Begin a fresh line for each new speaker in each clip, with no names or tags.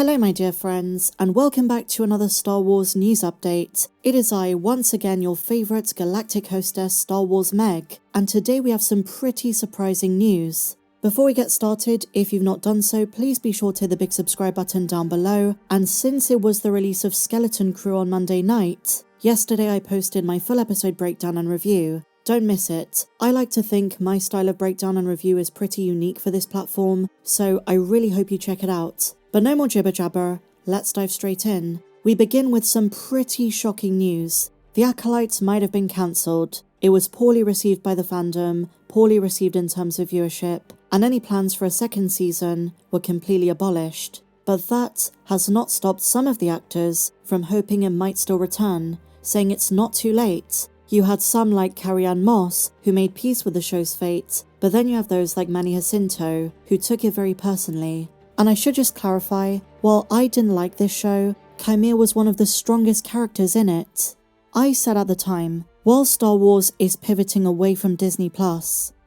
Hello my dear friends, and welcome back to another Star Wars news update. It is I, once again your favourite galactic hostess, Star Wars Meg, and today we have some pretty surprising news. Before we get started, if you've not done so, please be sure to hit the big subscribe button down below, and since it was the release of Skeleton Crew on Monday night, yesterday I posted my full episode breakdown and review. Don't miss it. I like to think my style of breakdown and review is pretty unique for this platform, so I really hope you check it out. But no more jibber jabber, let's dive straight in. We begin with some pretty shocking news. The Acolyte might have been cancelled. It was poorly received by the fandom, poorly received in terms of viewership, and any plans for a second season were completely abolished. But that has not stopped some of the actors from hoping it might still return, saying it's not too late. You had some like Carrie-Anne Moss, who made peace with the show's fate, but then you have those like Manny Jacinto, who took it very personally. And I should just clarify, while I didn't like this show, Qimir was one of the strongest characters in it. I said at the time, while Star Wars is pivoting away from Disney+,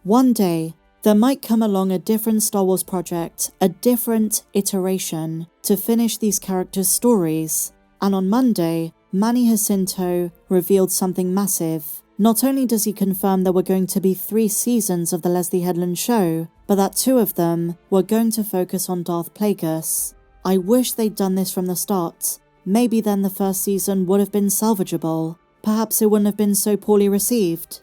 one day, there might come along a different Star Wars project, a different iteration, to finish these characters' stories. And on Monday, Manny Jacinto revealed something massive. Not only does he confirm there were going to be 3 seasons of the Leslye Headland show, but that 2 of them were going to focus on Darth Plagueis. I wish they'd done this from the start. Maybe then the first season would have been salvageable. Perhaps it wouldn't have been so poorly received.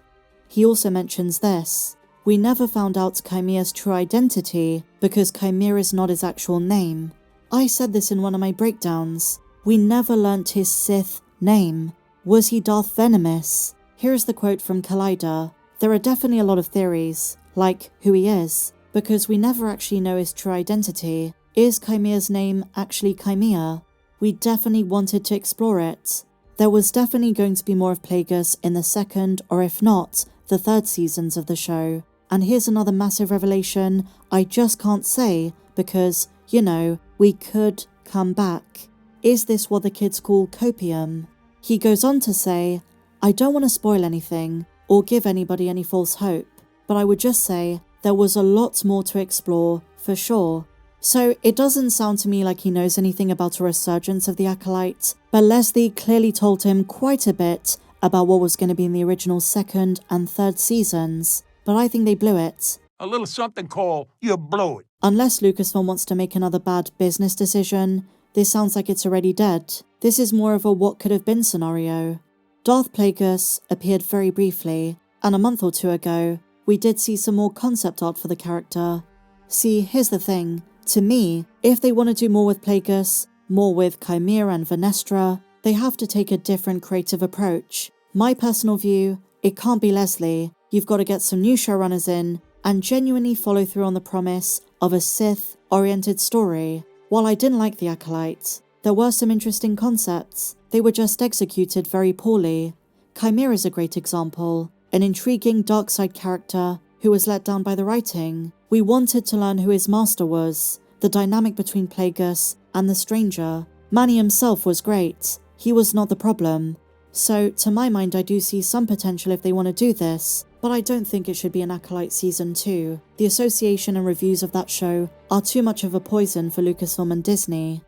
He also mentions this. We never found out Qimir's true identity because Qimir is not his actual name. I said this in one of my breakdowns. We never learnt his Sith name. Was he Darth Venomous? Here's the quote from Collider. There are definitely a lot of theories, like who he is, because we never actually know his true identity. Is Qimir's name actually Qimir? We definitely wanted to explore it. There was definitely going to be more of Plagueis in the second, or if not, the third seasons of the show. And here's another massive revelation I just can't say because, you know, we could come back. Is this what the kids call copium? He goes on to say, I don't want to spoil anything or give anybody any false hope, but I would just say there was a lot more to explore, for sure. So it doesn't sound to me like he knows anything about a resurgence of the Acolyte, but Leslye clearly told him quite a bit about what was going to be in the original second and third seasons, but I think they blew it.
A little something called you blow it.
Unless Lucasfilm wants to make another bad business decision, this sounds like it's already dead. This is more of a what could have been scenario. Darth Plagueis appeared very briefly, and a month or 2 ago, we did see some more concept art for the character. See, here's the thing. To me, if they want to do more with Plagueis, more with Qimir and Venestra, they have to take a different creative approach. My personal view, it can't be Leslye. You've got to get some new showrunners in and genuinely follow through on the promise of a Sith-oriented story. While I didn't like The Acolyte, there were some interesting concepts. They were just executed very poorly. Qimir is a great example, an intriguing dark side character who was let down by the writing. We wanted to learn who his master was, the dynamic between Plagueis and the stranger. Manny himself was great. He was not the problem. So, to my mind, I do see some potential if they want to do this, but I don't think it should be an Acolyte Season 2. The association and reviews of that show are too much of a poison for Lucasfilm and Disney.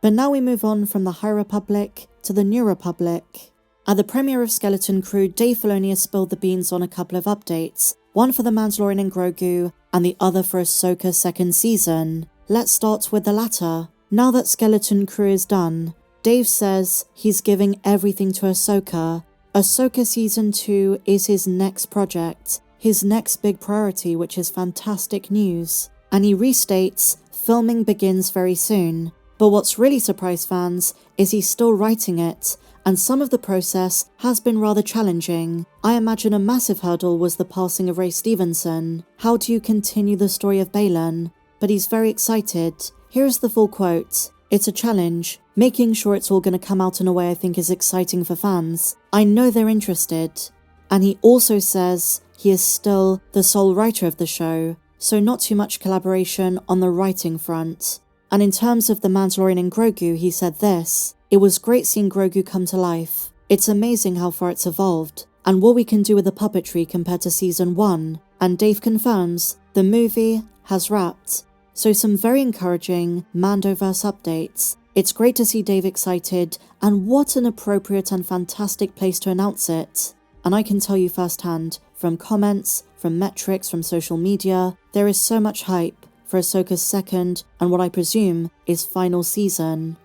But now we move on from the High Republic to the New Republic. At the premiere of Skeleton Crew, Dave Filoni has spilled the beans on a couple of updates, one for the Mandalorian and Grogu, and the other for Ahsoka's second season. Let's start with the latter. Now that Skeleton Crew is done, Dave says he's giving everything to Ahsoka. Ahsoka Season 2 is his next project, his next big priority, which is fantastic news. And he restates, filming begins very soon. But what's really surprised fans is he's still writing it, and some of the process has been rather challenging. I imagine a massive hurdle was the passing of Ray Stevenson. How do you continue the story of Baylan? But he's very excited. Here's the full quote. It's a challenge, making sure it's all going to come out in a way I think is exciting for fans. I know they're interested. And he also says he is still the sole writer of the show, so not too much collaboration on the writing front. And in terms of the Mandalorian and Grogu, he said this. It was great seeing Grogu come to life. It's amazing how far it's evolved, and what we can do with the puppetry compared to Season 1. And Dave confirms, the movie has wrapped. So some very encouraging Mandoverse updates. It's great to see Dave excited, and what an appropriate and fantastic place to announce it. And I can tell you firsthand, from comments, from metrics, from social media, there is so much hype for Ahsoka's second and what I presume is final season.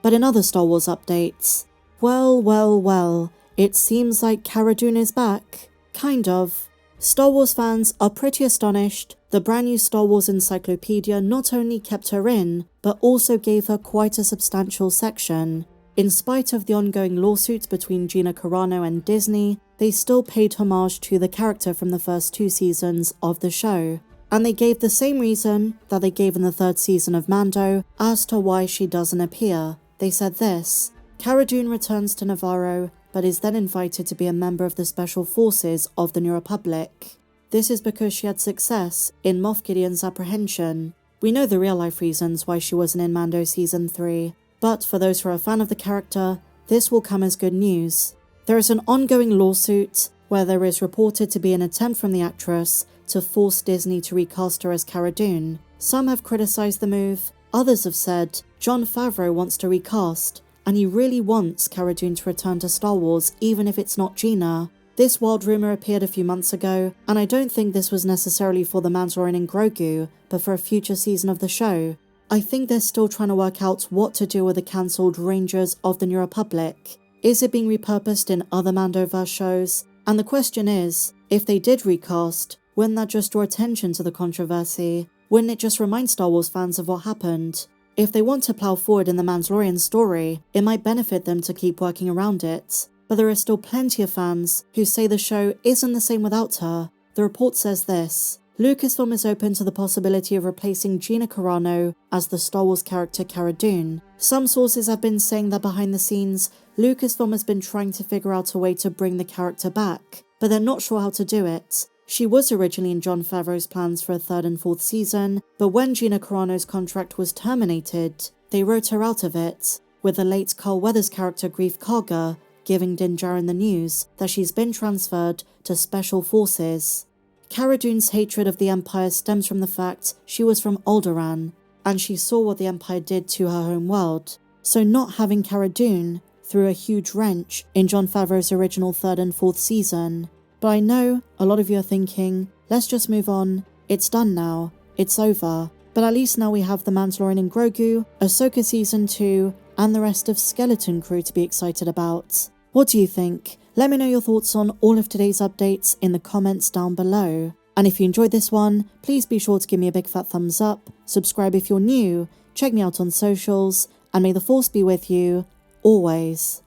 But in other Star Wars updates, well, it seems like Cara Dune is back. Kind of. Star Wars fans are pretty astonished. The brand new Star Wars encyclopedia not only kept her in, but also gave her quite a substantial section. In spite of the ongoing lawsuits between Gina Carano and Disney, they still paid homage to the character from the first 2 seasons of the show. And they gave the same reason that they gave in the 3rd season of Mando as to why she doesn't appear. They said this: Cara Dune returns to Navarro, but is then invited to be a member of the Special Forces of the New Republic. This is because she had success in Moff Gideon's apprehension. We know the real-life reasons why she wasn't in Mando Season 3, but for those who are a fan of the character, this will come as good news. There is an ongoing lawsuit where there is reported to be an attempt from the actress to force Disney to recast her as Cara Dune. Some have criticized the move, others have said Jon Favreau wants to recast, and he really wants Cara Dune to return to Star Wars even if it's not Gina. This wild rumor appeared a few months ago, and I don't think this was necessarily for the Mandalorian and Grogu, but for a future season of the show. I think they're still trying to work out what to do with the cancelled Rangers of the New Republic. Is it being repurposed in other Mandoverse shows? And the question is, if they did recast, wouldn't that just draw attention to the controversy? Wouldn't it just remind Star Wars fans of what happened? If they want to plough forward in the Mandalorian story, it might benefit them to keep working around it. But there are still plenty of fans who say the show isn't the same without her. The report says this: Lucasfilm is open to the possibility of replacing Gina Carano as the Star Wars character Cara Dune. Some sources have been saying that behind the scenes, Lucasfilm has been trying to figure out a way to bring the character back, but they're not sure how to do it. She was originally in Jon Favreau's plans for a 3rd and 4th season, but when Gina Carano's contract was terminated, they wrote her out of it, with the late Carl Weathers' character Greef Karga giving Din Djarin the news that she's been transferred to Special Forces. Cara Dune's hatred of the Empire stems from the fact she was from Alderaan, and she saw what the Empire did to her home world, so not having Cara Dune threw a huge wrench in Jon Favreau's original 3rd and 4th season. But I know a lot of you are thinking, let's just move on, it's done now, it's over. But at least now we have The Mandalorian and Grogu, Ahsoka Season 2, and the rest of Skeleton Crew to be excited about. What do you think? Let me know your thoughts on all of today's updates in the comments down below. And if you enjoyed this one, please be sure to give me a big fat thumbs up, subscribe if you're new, check me out on socials, and may the Force be with you, always.